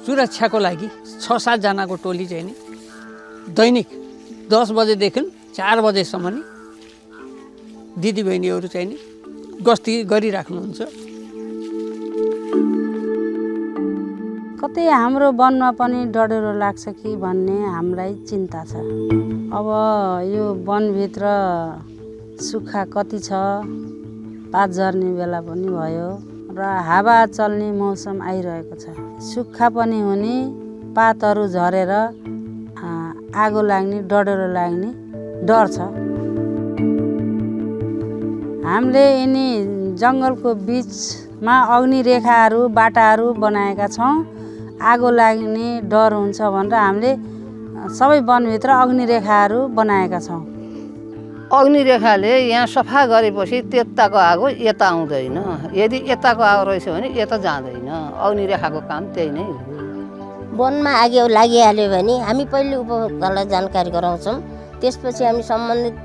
सुरक्षाको लागि 6-7 जनाको टोली चाहिँ नि दैनिक 10 बजेदेखि 4 बजेसम्म नि दिदीबहिनीहरू चाहिँ नि गस्ती गरिराख्नुहुन्छ। कतै हाम्रो वनमा पनि डढेरो लाग्छ कि भन्ने हामीलाई चिन्ता छ। अब यो वनभित्र सुक्खा कति छ, पात झर्ने बेला पनि भयो र हावा चल्ने मौसम आइरहेको छ। सुक्खा पनि हुने, पातहरू झरेर आगो लाग्ने, डढेरो लाग्ने डर छ। हामीले यिनी जङ्गलको बिचमा अग्निरेखाहरू, बाटाहरू बनाएका छौँ। आगो लाग्ने डर हुन्छ भनेर हामीले सबै वनभित्र अग्निरेखाहरू बनाएका छौँ। अग्निरेखाले यहाँ सफा गरेपछि त्यताको आगो यता आउँदैन। यदि यताको आगो रहेछ भने यता जाँदैन। अग्निरेखाको काम त्यही नै हो। वनमा आगो लागिहाल्यो भने हामी पहिले उपभोक्तालाई जानकारी गराउँछौँ। त्यसपछि हामी सम्बन्धित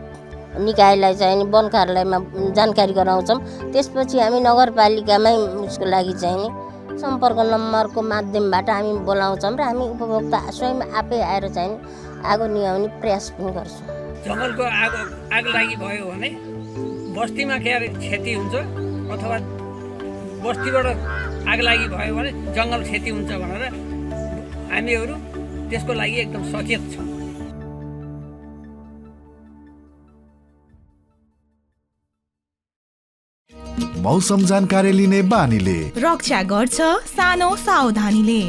निकायलाई चाहिँ वन कार्यालयमा जानकारी गराउँछौँ। त्यसपछि हामी नगरपालिकामै उसको लागि चाहिँ सम्पर्क नम्बरको माध्यमबाट हामी बोलाउँछौँ र हामी उपभोक्ता स्वयं आफै आएर चाहिँ आगो निभाउने प्रयास पनि गर्छौँ। जङ्गलको आग लागि भयो भने बस्तीमा क्षति हुन्छ अथवा बस्तीबाट आग लागि भयो भने जङ्गल क्षति हुन्छ भनेर हामीहरू त्यसको लागि एकदम सचेत छौँ। मौसम जानकारी लिने बानीले रक्षा गर्छ सानो सावधानीले।